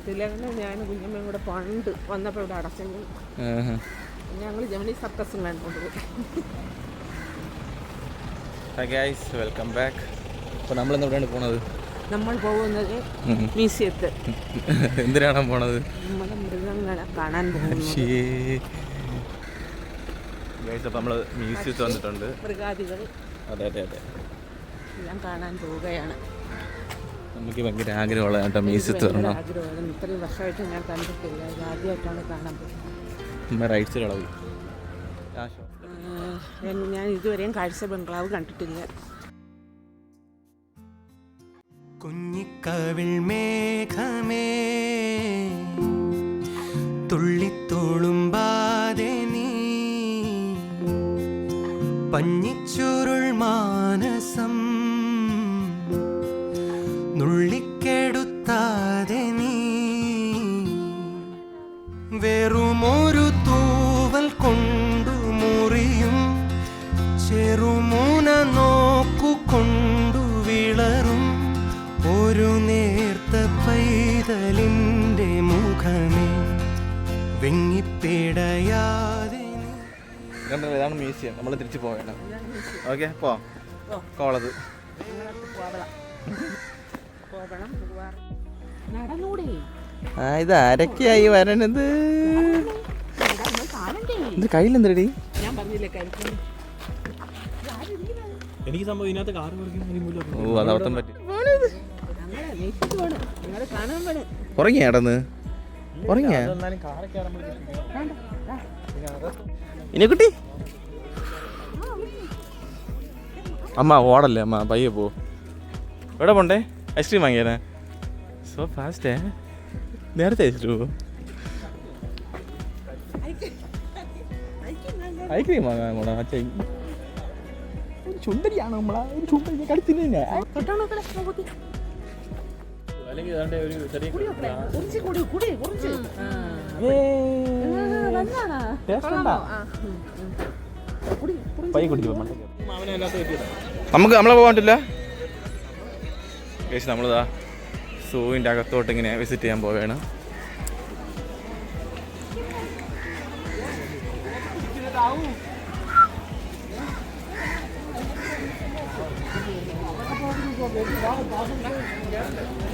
തിലകനും ഞാൻ കുഞ്ഞമ്മയും കൂടെ പണ്ട് വന്നപ്പോൾ ഇവിടെ അടച്ചെങ്കിൽ ഞങ്ങൾ ജമിനി സർക്കസും കണ്ടുകൊണ്ടുപോയി. Welcome back. അപ്പോൾ നമ്മളിന്ന് എവിടെയാണ് പോണത്? നമ്മൾ പോകുന്നത് മ്യൂസിയത്ത്. എന്തിനാണ് പോണത്? നമ്മുടെ മൃഗങ്ങളെ കാണാൻ പോകുന്നത്. അപ്പോൾ നമ്മൾ മ്യൂസിയത്ത് വന്നിട്ടുണ്ട്. മൃഗാദികൾ അതെ അതെ അതെ എല്ലാം കാണാൻ പോവുകയാണ്. നമുക്ക് ഭയങ്കര ആഗ്രഹമുള്ള കേട്ടോ മ്യൂസിയത്ത് വരണം. ആഗ്രഹമാണ്. ഇത്രയും വർഷമായിട്ട് ഞാൻ കണ്ടിട്ടില്ല, ഇത് ആദ്യമായിട്ടാണ് കാണാൻ പോകുന്നത്. റൈറ്റ്സിൽ ഇളവ്. ഞാൻ ഇതുവരെയും കാഴ്ച ബംഗ്ലാവ് കണ്ടിട്ടില്ല. കുഞ്ഞിക്കവിൾ മേഘമേ തുള്ളിത്തോളുമ്പാതെ നീ പഞ്ഞിച്ചുരുൾ മാനസം നുള്ളിക്കെടുത്താതെ നീ വെറുമൊരു തൂവൽ കൊണ്ടു മുറിയും ചെറുമൂന നോക്കുകൊണ്ടു വിളറും ഒരു നേർത്ത പൈതലിൻ്റെ മുഖമേ വെങ്ങിപ്പിടയാതെ. ഇതാണ് മ്യൂസിയം. നമ്മൾ തിരിച്ചു പോവേണം. ഓക്കെ പോവാം. കോളത് ഇത് ആരൊക്കെയായി വരണത്? ഇത് കയ്യിലെന്തടി? എനിക്ക് സംഭവം ഇതിനകത്ത് കാറ് ഓ അത് അർത്ഥം പറ്റി. ഉറങ്ങിയ ഇടന്ന് ഉറങ്ങിയ ഇനി കുട്ടി അമ്മ ഓടല്ലേ അമ്മ പയ്യെ പോ. എവിടെ പോണ്ടേ? ഐസ്ക്രീം വാങ്ങിയാ? സോ ഫാസ്റ്റേ. നേരത്തെ അയച്ചിട്ടു ഐസ്ക്രീം വാങ്ങാൻ പോണ അച്ഛൻ. ചുണ്ടരിയാണോ നമ്മളാ? ചുണ്ടരി കടിച്ചില്ല. നമുക്ക് നമ്മളെ പോകാൻ പറ്റില്ല. നമ്മളിതാ സൂവിൻ്റെ അകത്തോട്ട് ഇങ്ങനെ വിസിറ്റ് ചെയ്യാൻ പോവുകയാണ്.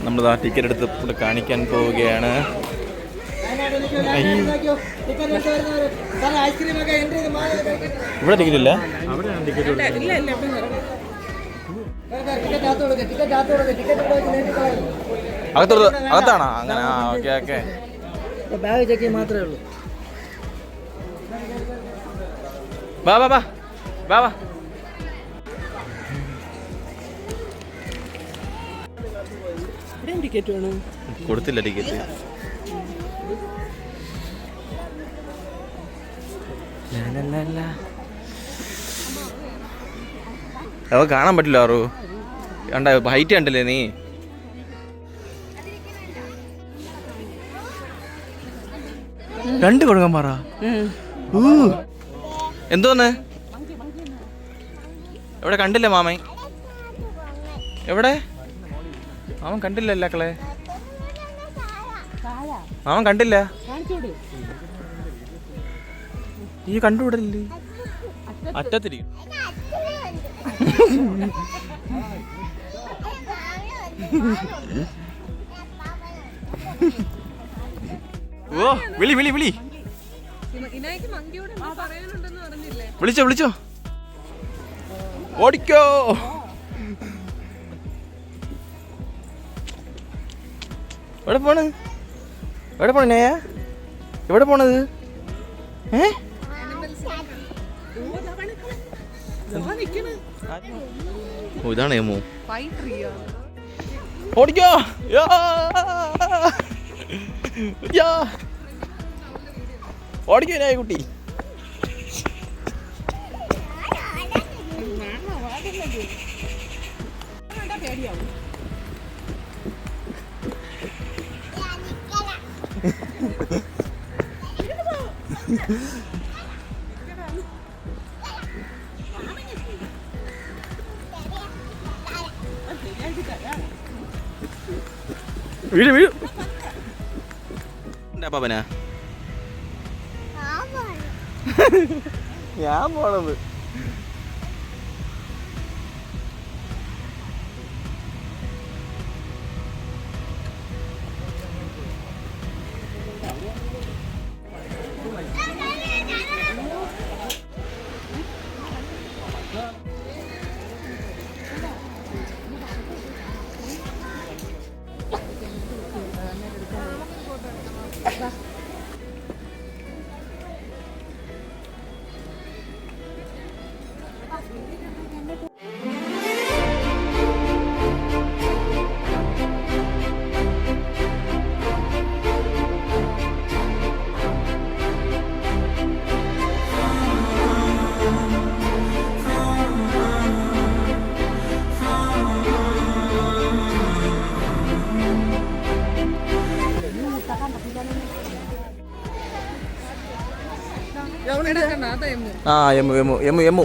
നമ്മളിതാ ടിക്കറ്റ് എടുത്ത് ഇവിടെ കാണിക്കാൻ പോവുകയാണ്. ഇവിടെ ടിക്കറ്റ് ഇല്ല. അകത്താണോ? അങ്ങനെ ഓക്കെ ഓക്കെ. ബാഗ് ചെക്ക് മാത്രമേ ഉള്ളൂ. വാ വാ വാ വാ വാ. ടിക്കറ്റ് വേണം. കൊടുത്തില്ല ടിക്കറ്റ്. അവ കാണാൻ പറ്റില്ല. ആറു കണ്ട ഹൈറ്റ് കണ്ടില്ലേ നീ? രണ്ട് കൊടുക്കാൻ പറ. എന്തോന്ന്? എവിടെ കണ്ടില്ല മാമൻ? എവിടെ? അവൻ കണ്ടില്ല കളെ. അവൻ കണ്ടില്ല. ഈ കണ്ടുവിടല്ലേ? അറ്റത്തിരിക്കും. ഓ വിളി വിളി വിളി. വിളിച്ചോ വിളിച്ചോ. ഓടിക്കോ. എവിടെ പോണ്? എവിടെ പോണ? എവിടെ പോണത്? ഇതാണ് ഏമോ. ഓടിക്കോ. ഓടിക്കോ കുട്ടി. വീട് വീട് അപ്പാപ്പനാ ഞാൻ പോണത്. ആ എമ്മു എമ്മു എമ്മു എമ്മു.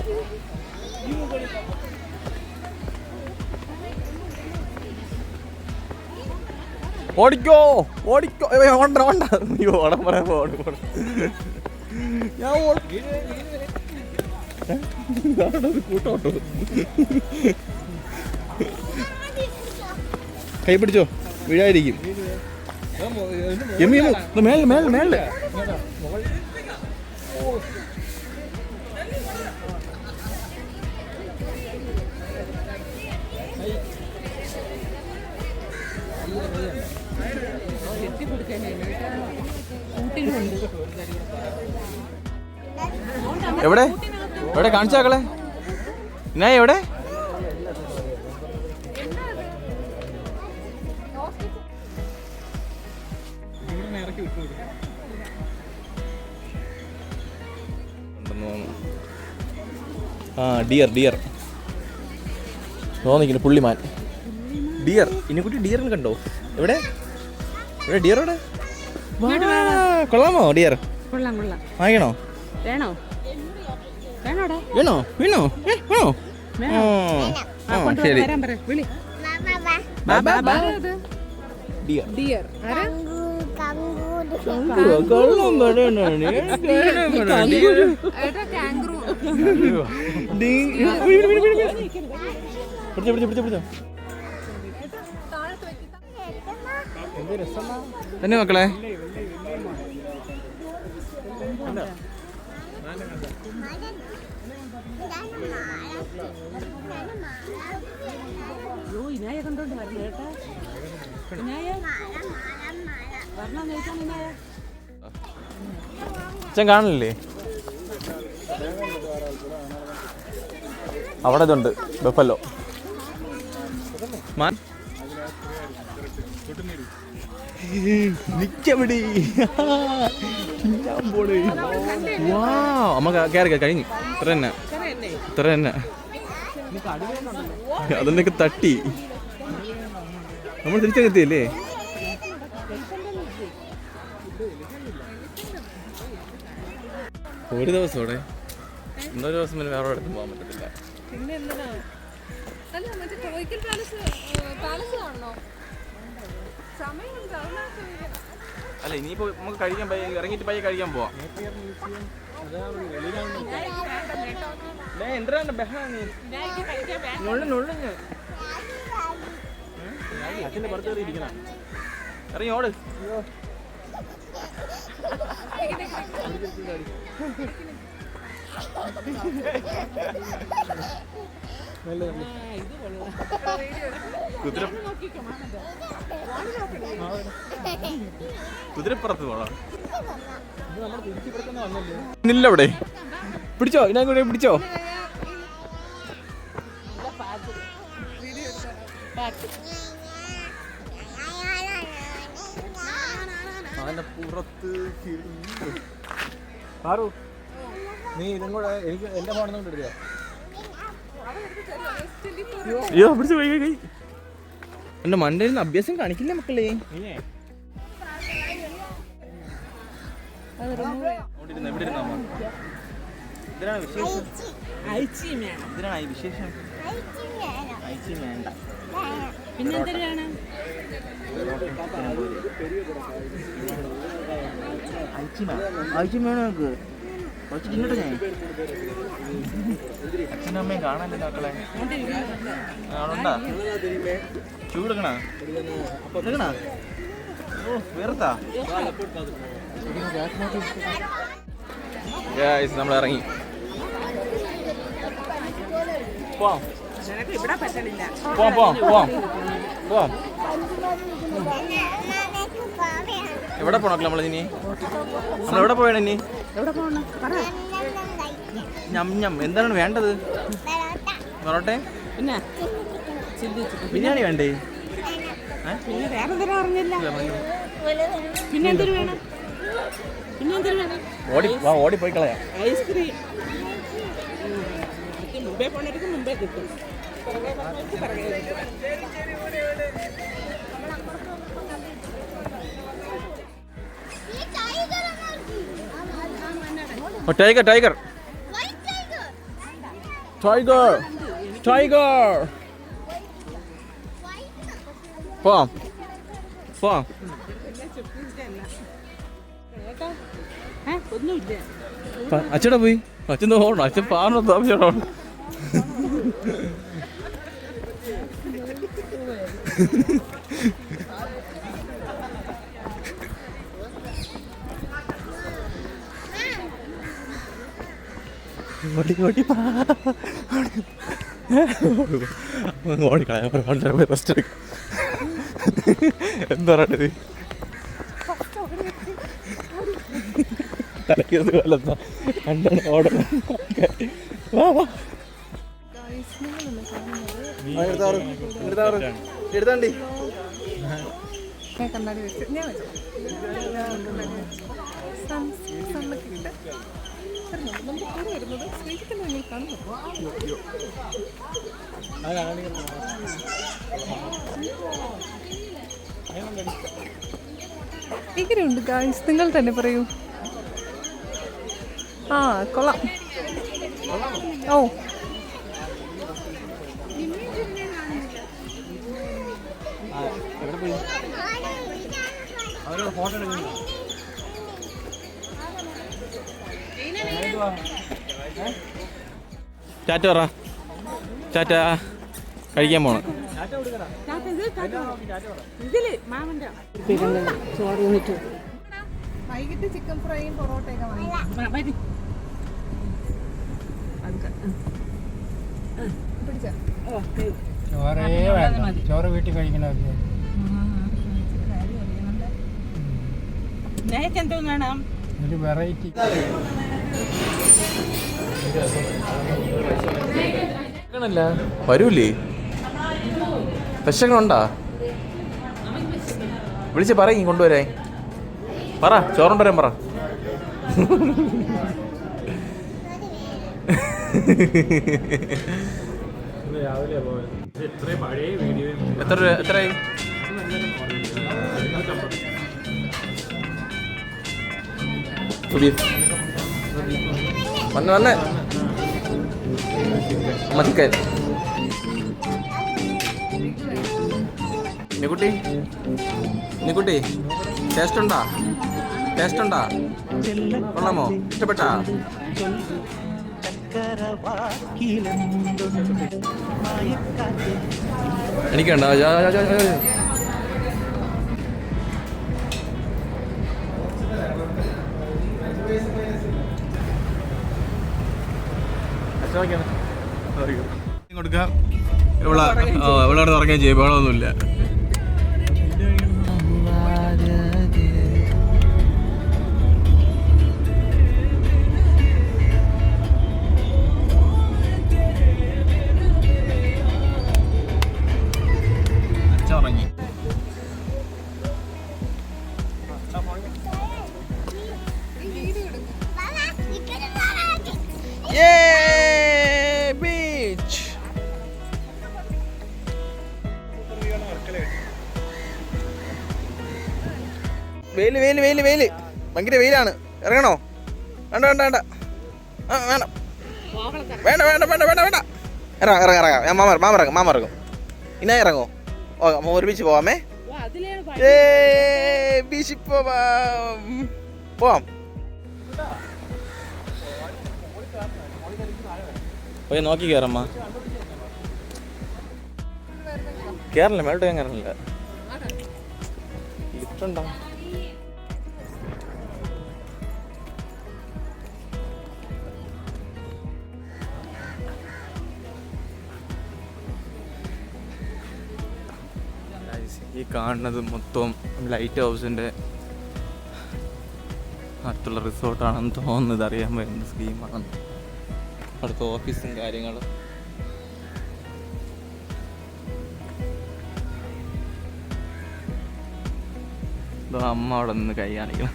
ഓടിക്കോ ഓടിക്കോ. ഓണ്ട ഓണ്ട. അയ്യോ ഓടാൻ പറയാൻ ഓടും. ഞാൻ കൂട്ടോട്ടോ. കൈ പിടിച്ചോ വീഴായിരിക്കും. എമ്മു എമ്മു മേളില് മേളില് മേളില്. എവിടെ എവിടെ കാണിച്ചാക്കളെ ഞാൻ എവിടെ? ആ ഡിയർ ഡിയർ തോന്നിക്കുന്നു പുള്ളിമാൻ. ഡിയർ ഇനിക്കുട്ടി ഡിയറിന് കണ്ടോ? എവിടെ എവിടെ ഡിയർ എവിടെ? കൊള്ളാമോ ഡിയർ? കൊള്ളാം കൊള്ളാം. വാങ്ങിക്കണോ? വേണോ വേണോടാ? വേണോ വേണോ ശരി. ഡിയർ ഡിയർ തന്നെ മക്കളെ. ഇനായ കണ്ടോണ്ട് വരണം കേട്ടാ. ഇനായ വരണം നോക്കാൻ. ഇനായ അച്ഛൻ കാണില്ലേ? അവിടെ ഇതുണ്ട് ബഫല്ലോ മാൻ. നിക്കവിടെ അമ്മ കയറി കഴിഞ്ഞു. ഇത്ര തന്നെ ഇത്ര തന്നെ. അതൊന്നൊക്കെ തട്ടി നമ്മൾ തിരിച്ചെത്തിയല്ലേ? ഒരു ദിവസം ഇവിടെ ഇന്നൊരു ദിവസം പിന്നെ വേറെ അടുത്തും പോകാൻ പറ്റത്തില്ല. അല്ല ഇനിയിപ്പോ നമുക്ക് കഴിക്കാൻ ഇറങ്ങിയിട്ട് പയ്യെ കഴിക്കാൻ പോവാം. എന്തിനാണ് ബഹളം? അച്ഛൻ്റെ പുറത്ത് കയറി ഇരിക്കണം. ഇറങ്ങി ഓട്. കുതിരപ്പുറത്ത് പോകാം. ഇല്ലവിടെ പിടിച്ചോ ഞാൻ കൂടെ പിടിച്ചോ. പുറത്ത് ആറു നീ ഇതും കൂടെ എനിക്ക് എന്റെ ഫോണിൽ കൊണ്ട് എടുക്കുക. അയ്യോ പിടിച്ചു കൈ കൈ. എന്റെ മണ്ടയിൽ നിന്ന് അഭ്യാസം കാണിക്കില്ല മക്കളെ. ഇതിനാണ് വിശേഷം. ഇതിനാണ് ഈ വിശേഷം. വേണ്ട പിന്നെന്തിനാണ്? ആവശ്യം വേണോ നമുക്ക് കുറച്ച് തിന്നട്ടെ ഞാൻ. അച്ഛനും അമ്മയും കാണാനില്ല മക്കളെ. ആളുണ്ടാ ചൂടെടുക്കണ എടുക്കണ ഓ വേർത്താ നമ്മൾ ഇറങ്ങി പോവാം ഇവിടെ പറ്റണില്ല. പോവാം പോവാം പോവാം പോവാം. എവിടെ പോണോ നമ്മളിനി? നമ്മളെവിടെ പോയാണ് ഇനി? എവിടെ പോകണം പറ. ഞം ഞം എന്താണ് വേണ്ടത്? പൊറോട്ടെ പിന്നെ ചിന്തിച്ചു ബിരിയാണി വേണ്ടേ? പിന്നെ വേറെ എന്തെങ്കിലും അറിഞ്ഞില്ല. പിന്നെ എന്തൊരു വേണം? പിന്നെ എന്തൊരു വേണം? ഓടിപ്പോയി കളയാം. ഐസ്ക്രീം മുമ്പേ പോണെടുക്കും മുമ്പേ കിട്ടും. ടൈഗർ ടൈഗർ ടൈഗർ ടൈഗർ പോവാം പോവാം. ഒന്നുമില്ല. അച്ഛടെ പോയി അച്ഛൻ തോന്നണം അച്ഛൻ പാറ താമസിച്ചോടോ. ഓടിക്കളയാ റെസ്റ്റ് എടുക്കാം. എന്താ പറയണ്ടത്? തലക്കേസ് കൊല്ലെന്നാ കണ്ടാണ് ഓടണം. എടുത്താണ്ടി കണ്ണാടി വെച്ച് ഞാൻ നമ്മുടെ കൂടെ വരുന്നത് ശ്രീജിത്തന്നെ നിങ്ങൾ കാണുന്നു. എങ്ങനെയുണ്ട് ഗായ്സ്? നിങ്ങൾ തന്നെ പറയൂ. ആ കൊള്ളാം. ഓ അവരോട് ഫോട്ടോ എടുക്കുന്നു. ടാറ്റ പറ. ടാറ്റ കഴിക്കാൻ പോണം. വൈകിട്ട് ചിക്കൻ ഫ്രൈയും പൊറോട്ടയൊക്കെ വാങ്ങി. ചോറ് വീട്ടിൽ കഴിക്കണമല്ലോ. എന്തോ കാണാം ഒരു വെറൈറ്റി. വരൂലേ? വിശക്കണുണ്ടാ? വിളിച്ച് പറയും കൊണ്ടുവരാൻ. പറ ചോറുണ്ടരാൻ പറ. രാവിലെ പോയത്. ഇത്രയും പഴയ വീഡിയോ എത്രയായി? വന്ന് വന്ന് മത്തിക്കൻ നിക്കുട്ടി നിക്കുട്ടി ടേസ്റ്റ് ഉണ്ടാ? ടേസ്റ്റ് ഉണ്ടാ? കൊള്ളാമോ? ഇഷ്ടപ്പെട്ടാ? എനിക്കുണ്ടോ? കൊടുക്കാം. ഇവിടെ ഇറങ്ങുകയും ചെയ്യും. വേളമൊന്നുമില്ല. അച്ഛൻ ഉറങ്ങി. ബീച്ച് വെയില് വെയില് വെയില് വെയില് ഭയങ്കര വെയിലാണ്. ഇറങ്ങണോ? വേണ്ട വേണ്ട വേണ്ട വേണ്ട വേണ്ട വേണ്ട വേണ്ട വേണ്ട വേണ്ട ഇറങ്ങാം ഇറങ്ങാം ഇറങ്ങാം. ഞാൻ മാമ ഇറങ്ങും. ഇനാ ഇറങ്ങോ? ഓ ഒരുമിച്ച് പോവാമേ. ബീച്ചിൽ പോവാം. പോവാം. പോയി നോക്കി കയറമ്മ. കയറില്ല, മേലോട്ട് ഞാൻ കയറില്ല. ലിഫ്റ്റ് ഉണ്ടോ? ഈ കാണുന്നത് മൊത്തം ലൈറ്റ് ഹൗസിൻ്റെ അടുത്തുള്ള റിസോർട്ടാണെന്ന് തോന്നുന്നത്. അറിയാൻ പറ്റുന്ന സ്കീമാണ്. അടുത്ത ഓഫീസും കാര്യങ്ങളും. ഇതോ അമ്മ അവിടെ നിന്ന് കൈ കാണിക്കണം.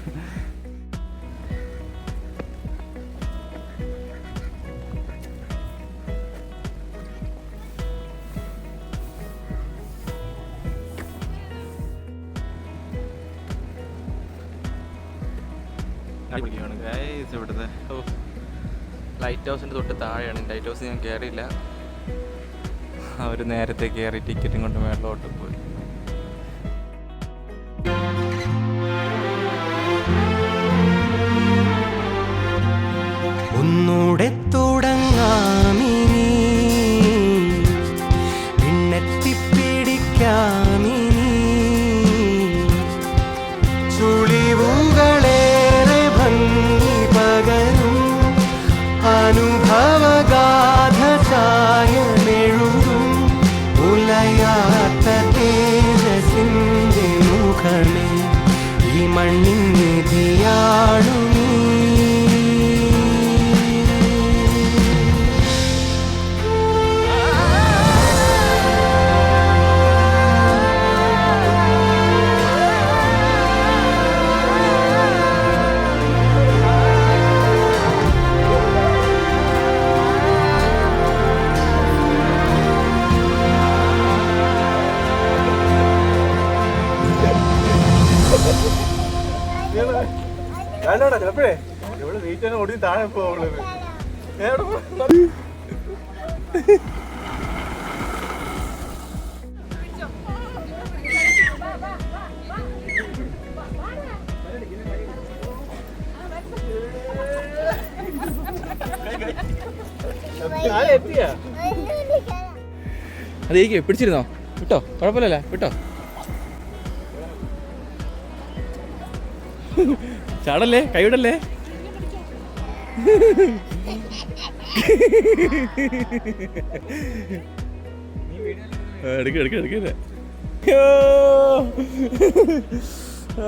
ഇവിടുത്തെ ലൈറ്റ് ഹൗസിൻ്റെ തൊട്ട് താഴെയാണ്. ലൈറ്റ് ഹൗസ് ഞാൻ കയറിയില്ല. അവർ നേരത്തെ കയറി ടിക്കറ്റും കൊണ്ട് മേളിലോട്ട് പോയി. ഒന്നൂടെ തുടങ്ങാമിനി, പിന്നെത്തിപ്പിടിക്കാമിനി, ചുളിവുകളേറെ ഭംഗി പകരും അനുഭവഗാഥ ചായമെഴുതും ഉലയാത്ത തേജസിന്റെ മുഖമേ ഈ മണ്ണിൻ നിധിയാണു നീ. ചിലപ്പോഴേ ഇവിടെ വെയിറ്റ് തന്നെ ഓടി താഴെ പോകുള്ളത്. അതേക്ക് പിടിച്ചിരുന്നോ? വിട്ടോ, കുഴപ്പമില്ലല്ലേ? വിട്ടോ. ചാടല്ലേ, കൈവിടല്ലേ. എടുക്ക എടുക്ക എടുക്കല്ലേ.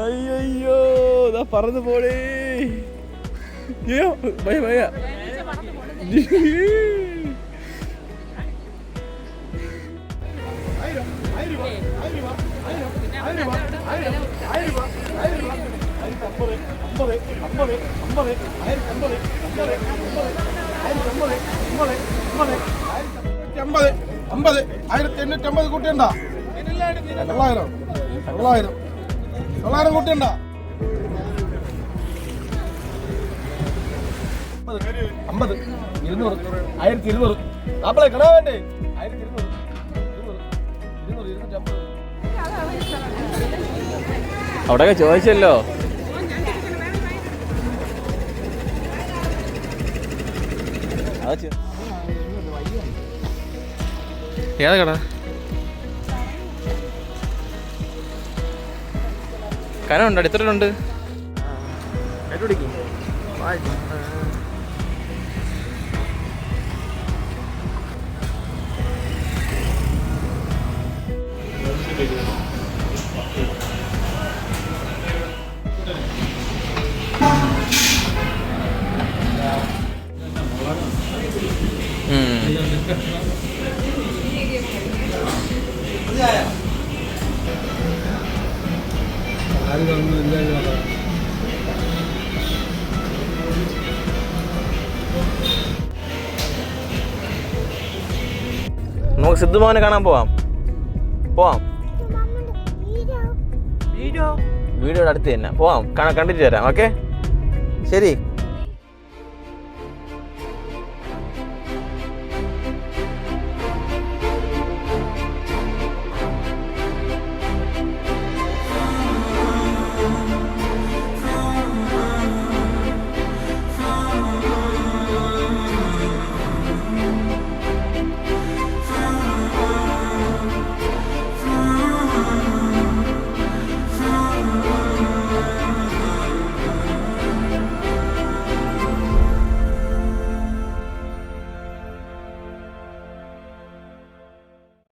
അയ്യോ ഇതാ പറന്നു പോടേ. അയ്യോ ഭയ ഭയ. അമ്പത് 1850 കൂട്ടിയണ്ട. 900 കൂട്ടിയണ്ട. 50 200 1200 നാപ്പളെ കണാ വേണ്ടേ? 1200 250. അവിടെയൊക്കെ ചോദിച്ചല്ലോ. ഏതാ കട? കനമുണ്ട്, അടുത്തിട്ടുണ്ട്. നമുക്ക് സിദ്ധുമോനെ കാണാൻ പോവാം. വീഡിയോയുടെ അടുത്ത് തന്നെ പോവാം. കണ്ടിട്ട് തരാം. ഓക്കെ ശരി.